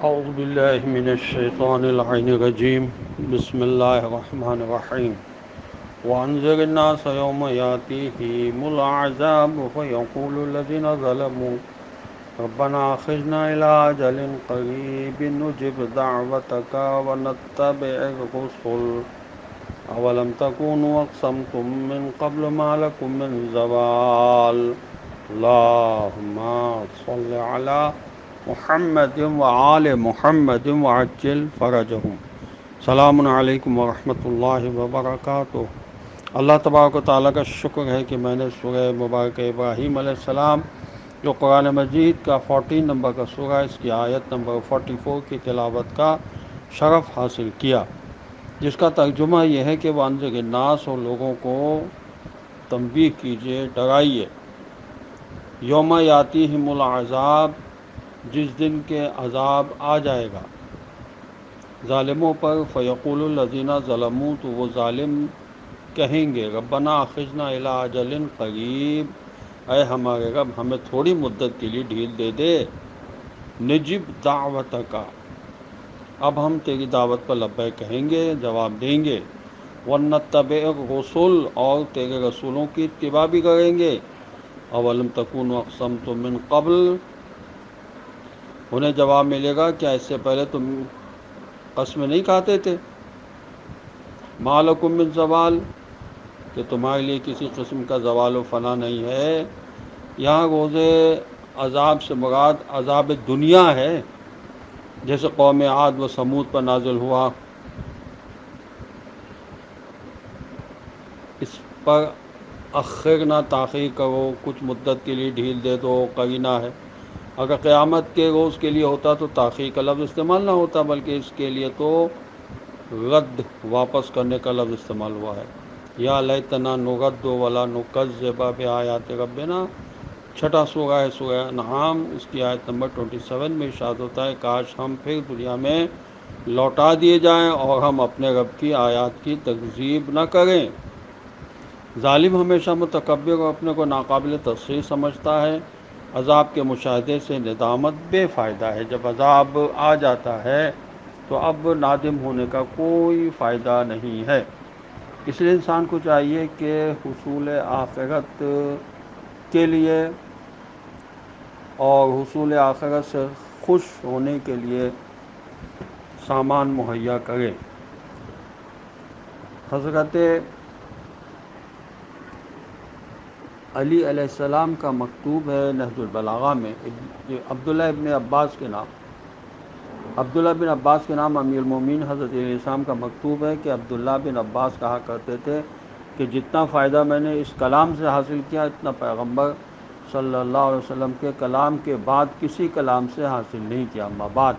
اعوذ باللہ من الشیطان اللعین الرجیم بسم اللہ الرحمن الرحیم وانذر الناس یوم یاتیہم العذاب فیقول الذین ظلموا ربنا اخرجنا الى اجل قریب نجب دعوتک ونتبع الرسل اولم تکونوا اقسمتم من قبل ما لکم من زوال اللہم صل علی محمد وآل محمد وعجل فرجهم. سلام علیکم ورحمۃ اللہ وبرکاتہ. اللہ تبارک و تعالیٰ کا شکر ہے کہ میں نے سورہ مبارک ابراہیم علیہ السلام جو قرآن مجید کا 14 نمبر کا سورہ اس کی آیت نمبر 44 کی تلاوت کا شرف حاصل کیا، جس کا ترجمہ یہ ہے کہ وہ انذر الناس اور لوگوں کو تنبیہ کیجیے، ڈرائیے، یوم یاتیہم العذاب، جس دن کے عذاب آ جائے گا ظالموں پر، فیقول الذین ظلموا، تو وہ ظالم کہیں گے، ربنا اخرجنا الی اجل قریب، اے ہمارے رب ہمیں تھوڑی مدت کے لیے ڈھیل دے دے، نجب دعوتک، اب ہم تیری دعوت پر لبیک کہیں گے، جواب دیں گے، ونتبع الرسل، اور تیرے رسولوں کی اتباع بھی کریں گے، اولم تکونوا اقسمتم من قبل، انہیں جواب ملے گا کیا اس سے پہلے تم قسم نہیں کھاتے تھے، ما لکم من زوال، کہ تمہارے لیے کسی قسم کا زوال و فنا نہیں ہے. یہاں روز عذاب سے مراد عذاب دنیا ہے، جیسے قوم عاد و سمود پر نازل ہوا، اس پر اخر نہ تاخیر کرو، کچھ مدت کے لیے ڈھیل دے دو، قرینہ ہے. اگر قیامت کے روز کے لیے ہوتا تو تاخیر کا لفظ استعمال نہ ہوتا، بلکہ اس کے لیے تو رد، واپس کرنے کا لفظ استعمال ہوا ہے. یا لیتنا نرد ولا نکذب بآیات ربنا، چھٹا سورہ ہے سورہ انعام، اس کی آیت نمبر 27 میں ارشاد ہوتا ہے کاش ہم پھر دنیا میں لوٹا دیے جائیں اور ہم اپنے رب کی آیات کی تکذیب نہ کریں. ظالم ہمیشہ متکبر اور اپنے کو ناقابل تصحیح سمجھتا ہے. عذاب کے مشاہدے سے ندامت بے فائدہ ہے. جب عذاب آ جاتا ہے تو اب نادم ہونے کا کوئی فائدہ نہیں ہے. اس لیے انسان کو چاہیے کہ حصول آخرت کے لیے اور حصول آخرت سے خوش ہونے کے لیے سامان مہیا کرے. حضرت علی علیہ السلام کا مکتوب ہے نہج البلاغہ میں، عبداللہ ابن عباس کے نام، عبداللہ بن عباس کے نام امیر المومنین حضرت علیہ السلام کا مکتوب ہے کہ عبداللہ بن عباس کہا کرتے تھے کہ جتنا فائدہ میں نے اس کلام سے حاصل کیا اتنا پیغمبر صلی اللہ علیہ وسلم کے کلام کے بعد کسی کلام سے حاصل نہیں کیا. اما بعد،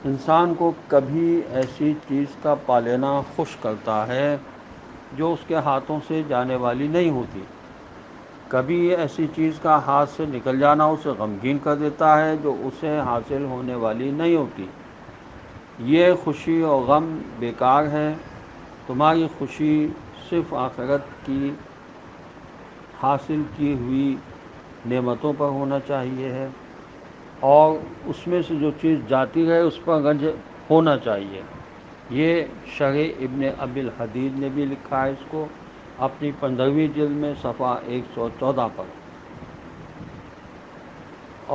انسان کو کبھی ایسی چیز کا پا لینا خوش کرتا ہے جو اس کے ہاتھوں سے جانے والی نہیں ہوتی، کبھی ایسی چیز کا ہاتھ سے نکل جانا اسے غمگین کر دیتا ہے جو اسے حاصل ہونے والی نہیں ہوتی. یہ خوشی اور غم بیکار ہے. تمہاری خوشی صرف آخرت کی حاصل کی ہوئی نعمتوں پر ہونا چاہیے ہے، اور اس میں سے جو چیز جاتی ہے اس پر رنج ہونا چاہیے. یہ شرح ابن ابی الحدید نے بھی لکھا ہے اس کو اپنی 15ویں جلد میں صفحہ 114 پر.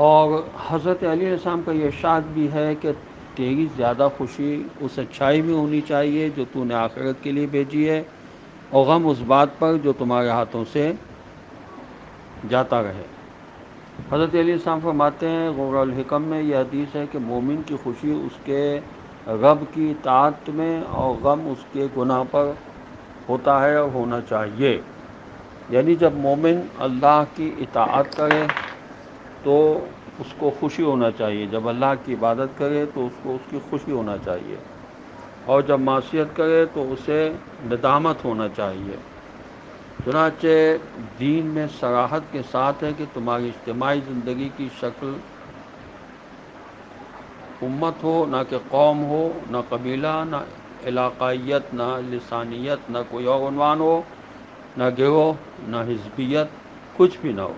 اور حضرت علی علیہ السلام کا یہ ارشاد بھی ہے کہ تیری زیادہ خوشی اس اچھائی میں ہونی چاہیے جو تو نے آخرت کے لیے بھیجی ہے، اور غم اس بات پر جو تمہارے ہاتھوں سے جاتا رہے. حضرت علیہ السلام فرماتے ہیں غور الحکم میں یہ حدیث ہے کہ مومن کی خوشی اس کے رب کی اطاعت میں اور غم اس کے گناہ پر ہوتا ہے اور ہونا چاہیے. یعنی جب مومن اللہ کی اطاعت کرے تو اس کو خوشی ہونا چاہیے، جب اللہ کی عبادت کرے تو اس کو اس کی خوشی ہونا چاہیے، اور جب معصیت کرے تو اسے ندامت ہونا چاہیے. چنانچہ دین میں صراحت کے ساتھ ہے کہ تمہاری اجتماعی زندگی کی شکل امت ہو، نہ کہ قوم ہو، نہ قبیلہ، نہ علاقائیت، نہ لسانیت، نہ کوئی اور عنوان ہو، نہ گروہ، نہ حزبیت، کچھ بھی نہ ہو،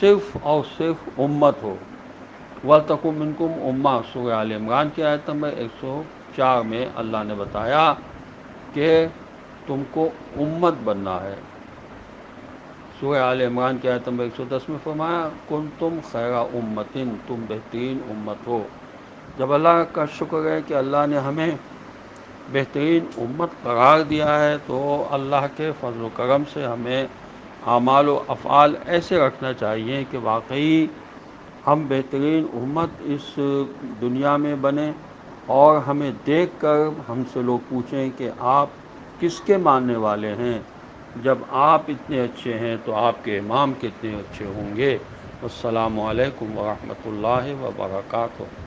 صرف اور صرف امت ہو. وَلْتَكُن مِّنكُمْ اُمَّہ سورہ آل عمران کی آیت نمبر 104 میں اللہ نے بتایا کہ تم کو امت بننا ہے۔ سورہ آل عمران کی آیت نمبر 110 میں فرمایا کنتم خیر امتن، تم بہترین امت ہو۔ جب اللہ کا شکر ہے کہ اللہ نے ہمیں بہترین امت قرار دیا ہے، تو اللہ کے فضل و کرم سے ہمیں اعمال و افعال ایسے رکھنا چاہیے کہ واقعی ہم بہترین امت اس دنیا میں بنیں، اور ہمیں دیکھ کر ہم سے لوگ پوچھیں کہ آپ کس کے ماننے والے ہیں؟ جب آپ اتنے اچھے ہیں تو آپ کے امام کتنے اچھے ہوں گے۔ السلام علیکم ورحمۃ اللہ وبرکاتہ۔